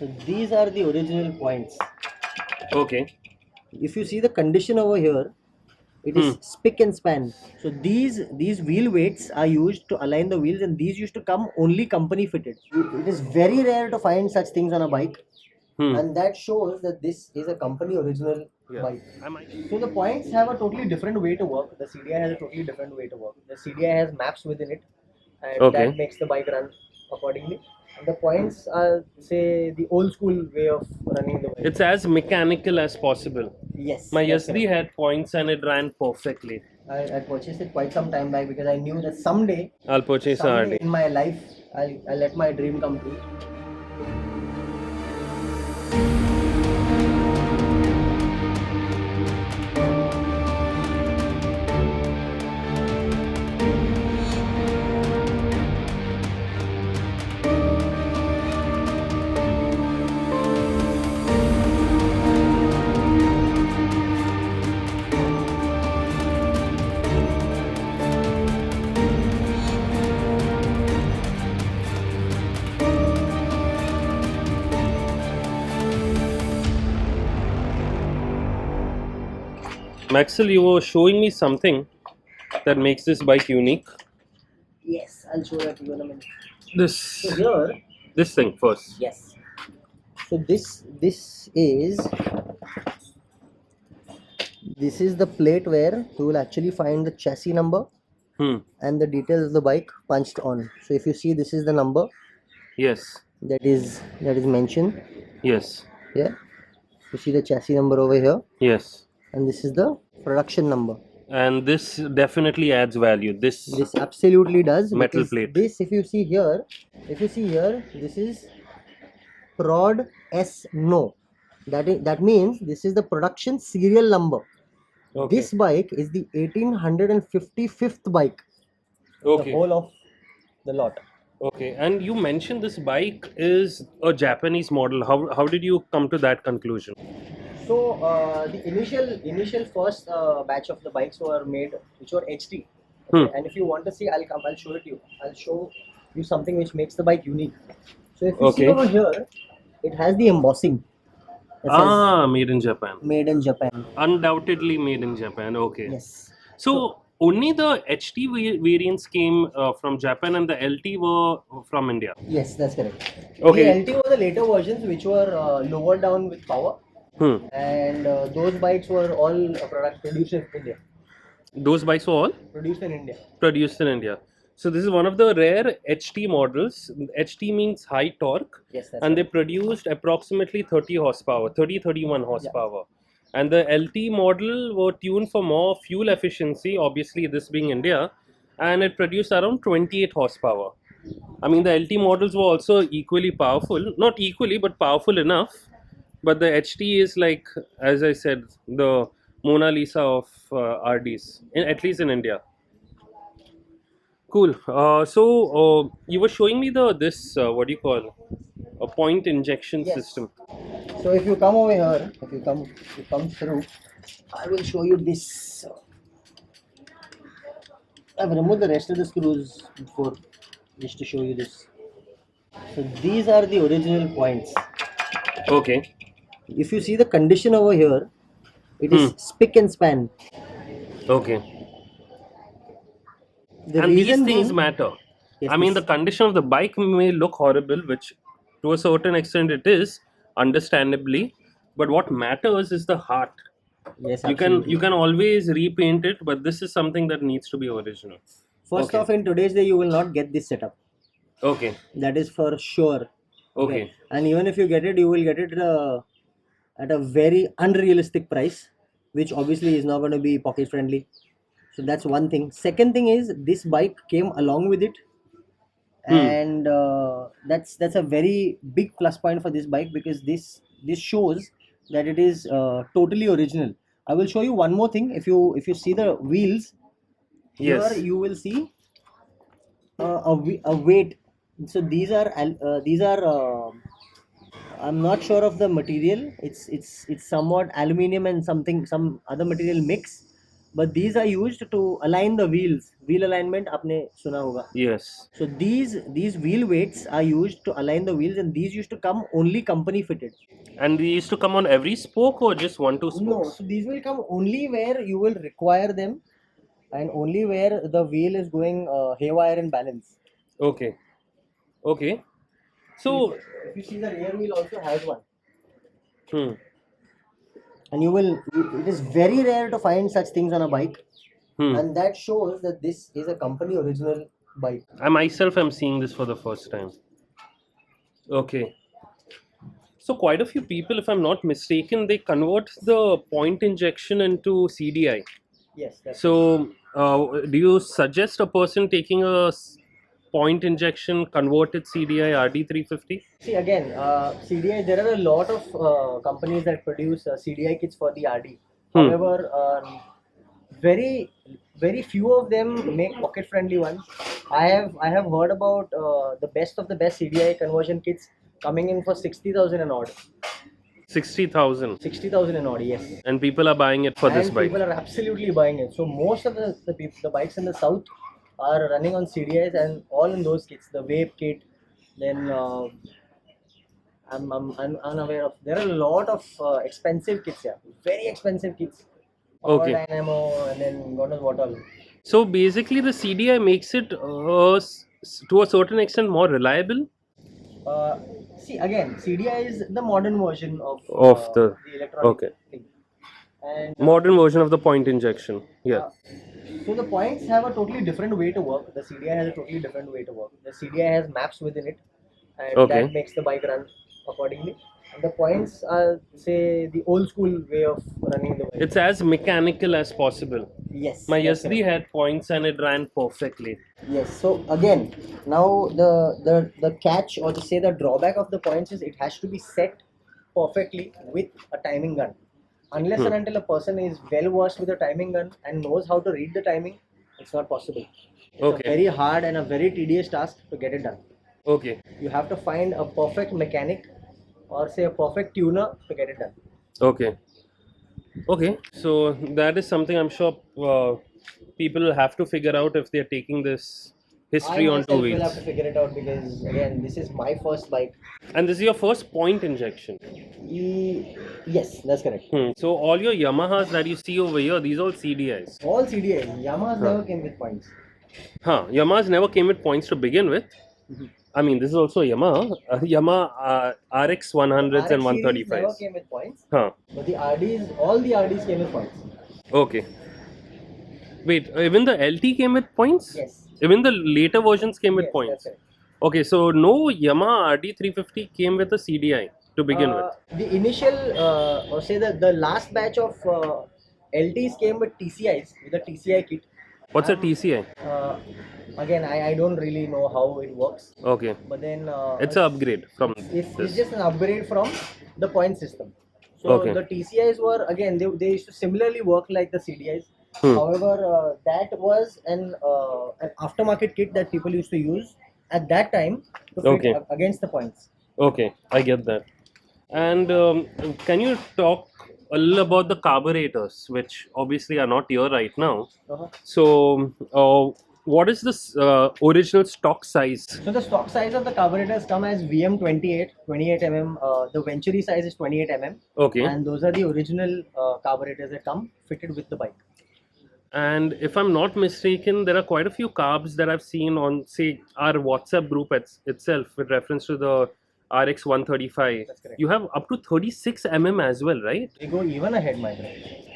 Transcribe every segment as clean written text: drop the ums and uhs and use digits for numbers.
So these are the original points. Okay. If you see the condition over here, it is spick and span. So these wheel weights are used to align the wheels, and these used to come only company fitted. It is very rare to find such things on a bike, and that shows that this is a company original bike. So the points have a totally different way to work. The CDI has a totally different way to work. The CDI has maps within it, and that makes the bike run accordingly. And the points are, say, the old school way of running the bike. It's as mechanical as possible. Yes. My SD had points and it ran perfectly. I purchased it quite some time back because I knew that someday I'll purchase a RD. in my life I'll let my dream come true. Maxwell, you were showing me something that makes this bike unique. Yes, I'll show that to you in a minute. This thing first. Yes. So this is the plate where you will actually find the chassis number and the details of the bike punched on. So if you see, this is the number. Yes. That is mentioned. Yes. Yeah. You see the chassis number over here. Yes. And this is the production number. And this definitely adds value. This absolutely does. Metal plate. This, if you see here, this is prod S no. That means this is the production serial number. Okay. This bike is the 1855th bike. Okay. The whole of the lot. Okay. And you mentioned this bike is a Japanese model. How did you come to that conclusion? So the initial first batch of the bikes were made, which were HT. Okay? And if you want to see, I'll show it to you. I'll show you something which makes the bike unique. So if you see over here, it has the embossing. Made in Japan. Made in Japan. Undoubtedly made in Japan. Okay. Yes. So only the HT variants came from Japan, and the LT were from India. Yes, that's correct. Okay. The LT were the later versions, which were lowered down with power. And those bikes were all produced in India. Those bikes were all? Produced in India. Produced in India. So this is one of the rare HT models. HT means high torque. Yes, that's and they produced approximately 31 horsepower. Yeah. And the LT model were tuned for more fuel efficiency, obviously this being India, and it produced around 28 horsepower. I mean, the LT models were also equally powerful. Not equally, but powerful enough. But the HT is like, as I said, the Mona Lisa of RDs, at least in India. Cool. So you were showing me this what do you call a point injection system. So if you come over here, if you come through, I will show you this. I've removed the rest of the screws before, just to show you this. So these are the original points. Okay. If you see the condition over here, it is spick and span. Okay. And these things matter. Yes, I mean, the condition of the bike may look horrible, which to a certain extent it is, understandably. But what matters is the heart. Yes, you can always repaint it, but this is something that needs to be original. First off, in today's day, you will not get this setup. Okay. That is for sure. Okay. And even if you get it, you will get it at a very unrealistic price, which obviously is not going to be pocket friendly. So that's one thing. Second thing is, this bike came along with it, and that's a very big plus point for this bike, because this shows that it is totally original. I will show you one more thing. If you see the wheels, here you will see a weight. So these are I'm not sure of the material. It's somewhat aluminium and some other material mix, but these are used to align the wheels. Wheel alignment आपने सुना होगा. Yes. So these wheel weights are used to align the wheels, and these used to come only company fitted. And they used to come on every spoke or just 1-2 No, spokes? so these will come only where you will require them, and only where the wheel is going haywire in balance. Okay. Okay. So, If you see, the rear wheel also has one. hmm. And it is very rare to find such things on a bike, and that shows that this is a company original bike. I myself am seeing this for the first time. Okay. So quite a few people, if I'm not mistaken, they convert the point injection into CDI. Yes, that's So, do you suggest a person taking a point injection converted CDI RD350? See, again, CDI, there are a lot of companies that produce CDI kits for the RD. However, very very few of them make pocket friendly ones. I have heard about the best of the best CDI conversion kits coming in for 60,000 and odd. 60,000. 60,000 and odd, yes. And people are buying it for this And bike. people are absolutely buying it. So most of the bikes in the south are running on CDIs, and all in those kits. The Vape kit, then I'm unaware of. There are a lot of expensive kits here, very expensive kits. Power Okay. dynamo, and then God knows what all. So basically, the CDI makes it to a certain extent more reliable. See, again, CDI is the modern version of the electronic okay. thing. And Modern version of the point injection. Yeah. so the points have a totally different way to work. The CDI has a totally different way to work. The CDI has maps within it, and Okay. that makes the bike run accordingly. And the points are, say, the old school way of running the bike. It's as mechanical as possible. Yes. My that's SD had points and it ran perfectly. Yes. So again, now the catch, or to say the drawback of the points, is it has to be set perfectly with a timing gun. Unless and until a person is well versed with a timing gun and knows how to read the timing, it's not possible. It's Okay. a very hard and a very tedious task to get it done. Okay. You have to find a perfect mechanic, or say a perfect tuner, to get it done. Okay. Okay. So that is something I'm sure people will have to figure out if they're taking this history I on two myself will have to wheels. figure it out, because again, this is my first bike. And this is your first point injection. Yes, that's correct. So all your Yamahas that you see over here, these are all CDIs. All CDI. Yamaha's never came with points. Yamahas never came with points to begin with. I mean, this is also a Yamaha. Yamaha RX 100s and RX series never 135s. came with points. Huh. But the RDs, all the RDs came with points. Okay. Wait, even the LT came with points? Yes. Even the later versions came with Yes, points? that's right. Okay, so no Yamaha RD350 came with a CDI to begin with. The initial, or say the last batch of LTs came with TCIs, with a TCI kit. What's a TCI? Again, I don't really know how it works. Okay. But then It's an upgrade from it's this. just an upgrade from the point system. So Okay. the TCIs were, again, they used to similarly work like the CDIs. However, that was an aftermarket kit that people used to use at that time to fit Okay. against the points. Okay, I get that. And can you talk a little about the carburetors, which obviously are not here right now? Uh-huh. So, what is this original stock size? So the stock size of the carburetors come as VM28, 28 mm. The Venturi size is 28 mm. Okay. And those are the original carburetors that come fitted with the bike. And if I'm not mistaken, there are quite a few carbs that I've seen on, say, our WhatsApp group itself with reference to the RX 135. That's correct. You have up to 36 mm as well, right? They go even ahead, my friend.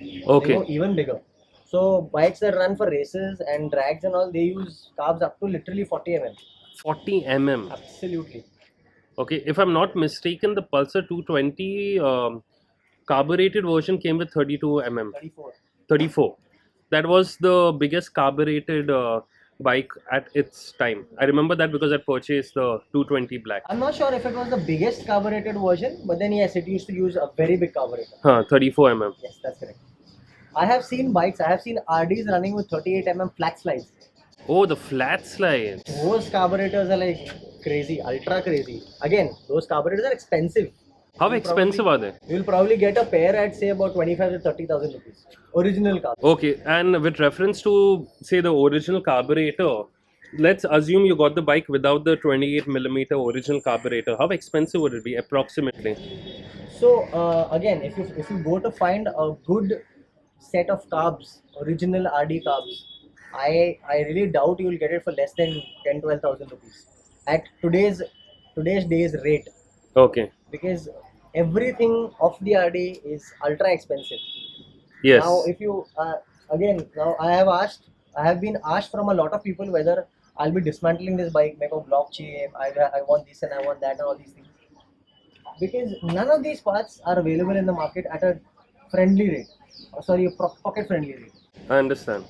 They go Okay. even bigger. So bikes that run for races and drags and all, they use carbs up to literally 40 mm. 40 mm. Absolutely. Okay. If I'm not mistaken, the Pulsar 220 carbureted version came with 32 mm. 34. 34. That was the biggest carbureted bike at its time. I remember that because I purchased the 220 black. I'm not sure if it was the biggest carbureted version, but then yes, it used to use a very big carburetor. 34 mm. Yes, that's correct. I have seen bikes, I have seen RDs running with 38 mm flat slides. Oh, the flat slides. Those carburetors are like crazy, ultra crazy. Again, those carburetors are expensive. How expensive are they? You'll probably get a pair at say about 25 to 30,000 rupees. Original car. Okay, and with reference to say the original carburetor, let's assume you got the bike without the 28mm original carburetor. How expensive would it be approximately? So again, if you go to find a good set of carbs, original RD carbs, I really doubt you will get it for less than 10-12,000 rupees at today's days rate, Okay. because everything of the RD is ultra expensive. Yes. Now, if you again, now I have been asked from a lot of people whether I'll be dismantling this bike, make a block chain, I want this and I want that and all these things, because none of these parts are available in the market at a friendly rate. Sorry, a pocket friendly rate. I understand.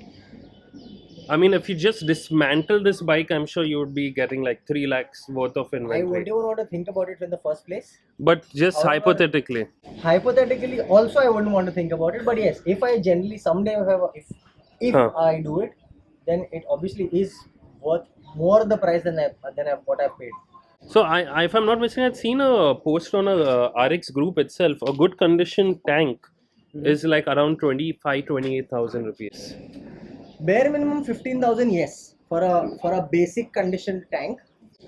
I mean, if you just dismantle this bike, I'm sure you would be getting like 3 lakhs worth of I inventory. wouldn't even want to think about it in the first place. But just However, hypothetically. Hypothetically, also I wouldn't want to think about it. But yes, if I generally someday if Huh. I do it, then it obviously is worth more the price than what I've paid. So, if I'm not mistaken, I'd seen a post on a RX group itself. A good condition tank is like around 28,000 rupees. Bare minimum 15,000, yes, for a basic condition tank.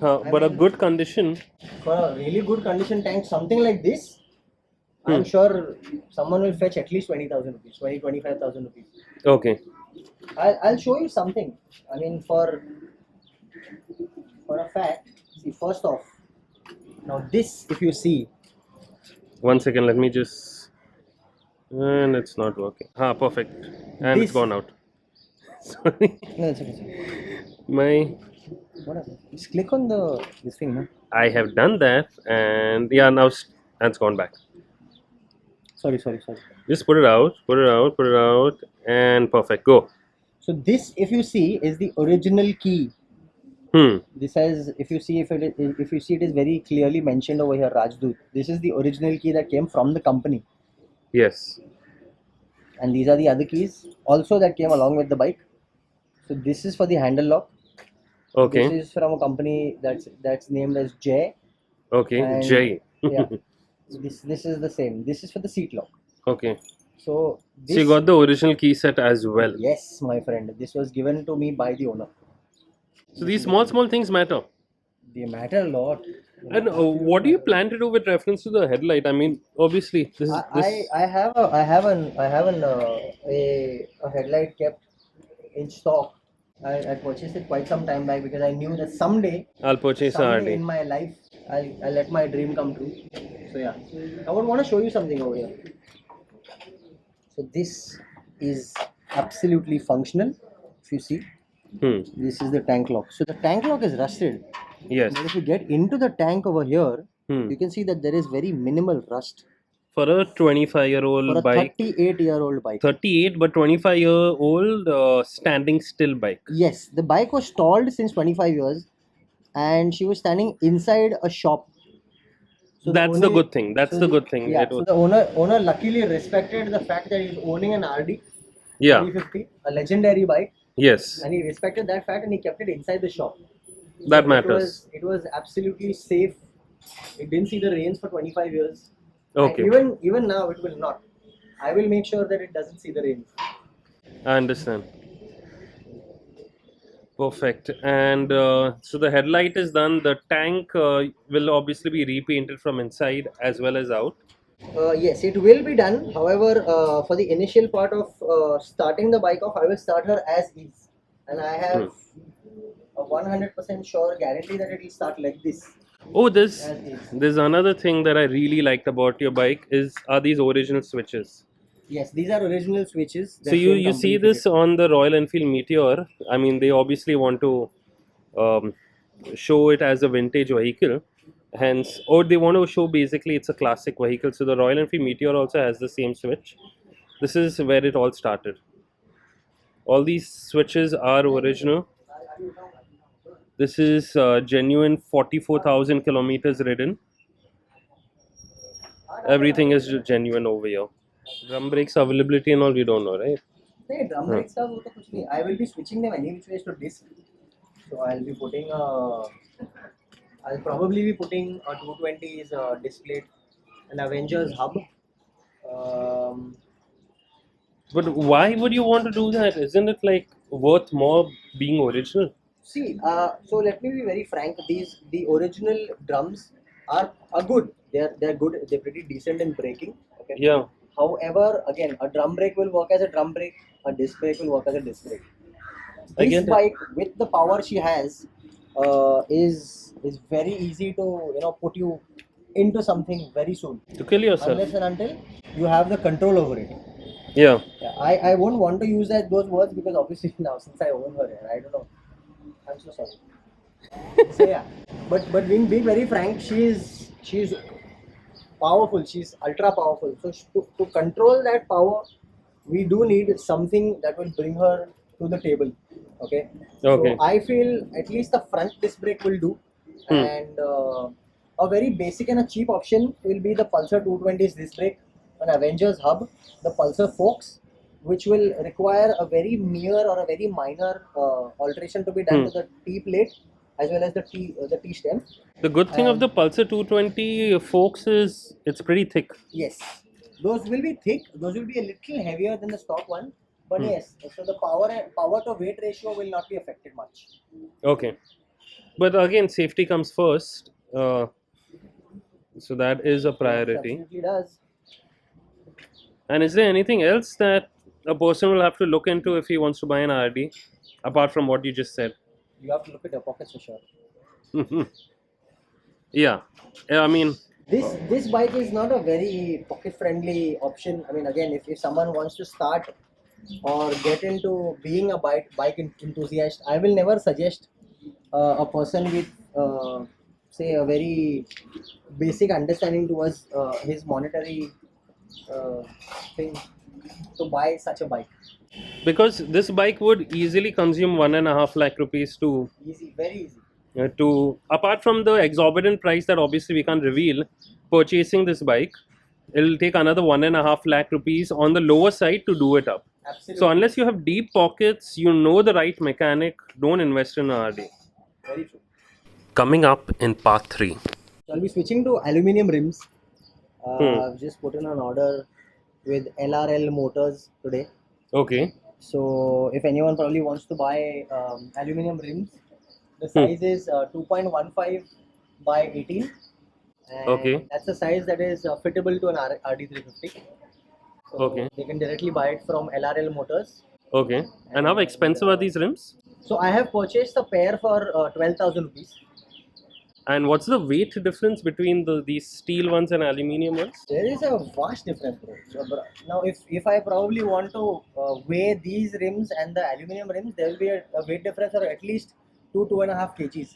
But a good condition. For a really good condition tank, something like this, I'm sure someone will fetch at least 20,000 rupees, 25,000 rupees. Okay. I'll show you something. I mean, for a fact, see, first off, now this, if you see, 1 second, let me just. And it's not working. Perfect. And it's This- gone out. Sorry. no, it's okay. My. Whatever. Just click on this thing, no? I have done that, and yeah, now it's gone back. Sorry. Just put it out, and perfect. Go. So this, if you see, is the original key. This has, if you see it is very clearly mentioned over here, Rajdoot. This is the original key that came from the company, Yes. and these are the other keys also that came along with the bike. So this is for the handle lock. Okay. This is from a company that's named as J. Okay. And- J. Yeah. This is the same. This is for the seat lock. Okay. So this, So you got the original key set as well. yes, my friend. This was given to me by the owner. So these small things matter. They matter a lot. And what do you plan to do with reference to the headlight? I mean, obviously, this is this. I have a headlight kept in stock. I purchased it quite some time back because I knew that someday I'll purchase a in RD. my life I'll let my dream come true. So yeah, I would want to show you something over here. So this is absolutely functional. If you see, this is the tank lock. So the tank lock is rusted, Yes. but if you get into the tank over here, Hmm. you can see that there is very minimal rust For a 25-year-old for a bike, 38-year-old bike. 38 but 25-year-old standing still bike. Yes, the bike was stalled since 25 years, and she was standing inside a shop. So That's the good thing. That's the good thing. Yeah, It so was- the owner luckily respected the fact that he's owning an RD Yeah. 350, a legendary bike, Yes. and he respected that fact and he kept it inside the shop. That So matters. It was absolutely safe. It didn't see the rains for 25 years. Okay. And even now it will not. I will make sure that it doesn't see the rains. I understand. Perfect. And so the headlight is done. The tank will obviously be repainted from inside as well as out. Yes, it will be done. However, for the initial part of starting the bike off, I will start her as is, and I have a 100% sure guarantee that it will start like this. Oh, there's As is. there's another thing that I really liked about your bike are these original switches. Yes, these are original switches. So you see this on the Royal Enfield Meteor. I mean, they obviously want to show it as a vintage vehicle, hence, or they want to show basically it's a classic vehicle. So the Royal Enfield Meteor also has the same switch. This is where it all started. All these switches are original. This is genuine 44,000 kilometers ridden. Everything is genuine over here. Drum brakes availability and all we don't know, right? नहीं, drum brakes का वो तो कुछ नहीं. I will be switching them any which ways to disc. So I'll be putting I'll probably be putting a 220's disc plate an Avengers hub. But why would you want to do that? Isn't it like worth more being original? See, so let me be very frank. The original drums are good. They're good. They're pretty decent in braking. Okay. Yeah. However, again, a drum brake will work as a drum brake. A disc brake will work as a disc brake. I This get it. bike, with the power she has, is very easy to put you into something very soon. To kill yourself. Unless and until you have the control over it. Yeah. Yeah, I won't want to use those words because obviously now since I own her, I don't know. I'm so sorry. So yeah, but being very frank, she's powerful. She's ultra powerful. So to control that power, we do need something that will bring her to the table. Okay. Okay. So I feel at least the front disc brake will do, and a very basic and a cheap option will be the Pulsar 220's disc brake, an Avengers hub, the Pulsar forks, which will require a very mere or a very minor alteration to be done to the T plate as well as the T stem. The good thing of And- the Pulsar 220 forks is it's pretty thick. Yes, those will be thick. Those will be a little heavier than the stock one. But yes, so the power to weight ratio will not be affected much. Okay. But again, safety comes first. So that is a It priority. absolutely does. And is there anything else that a person will have to look into if he wants to buy an RD, apart from what you just said? You have to look at your pockets for sure. Yeah. I mean, This bike is not a very pocket friendly option. I mean, again, if someone wants to start or get into being a bike enthusiast, I will never suggest a person with say a very basic understanding towards his monetary thing to buy such a bike. because this bike would easily consume 1.5 lakh rupees Easy, very easy. to apart from the exorbitant price that obviously we can't reveal, purchasing this bike, it'll take another 1.5 lakh rupees on the lower side to do it up. Absolutely. So unless you have deep pockets, you know the right mechanic, don't invest in an RD. Very true. Coming up in part 3. So I'll be switching to aluminium rims. I've just put in an order with LRL Motors today. Okay. So if anyone probably wants to buy aluminium rims, the size is 2.15 by 18. And Okay. that's the size that is fittable to an RD350. So Okay. they can directly buy it from LRL Motors. Okay. And how expensive are these rims? So I have purchased a pair for 12,000 rupees. And what's the weight difference between these steel ones and aluminium ones? There is a vast difference, bro. So, now, if I probably want to weigh these rims and the aluminium rims, there will be a weight difference of at least 2.5 kgs.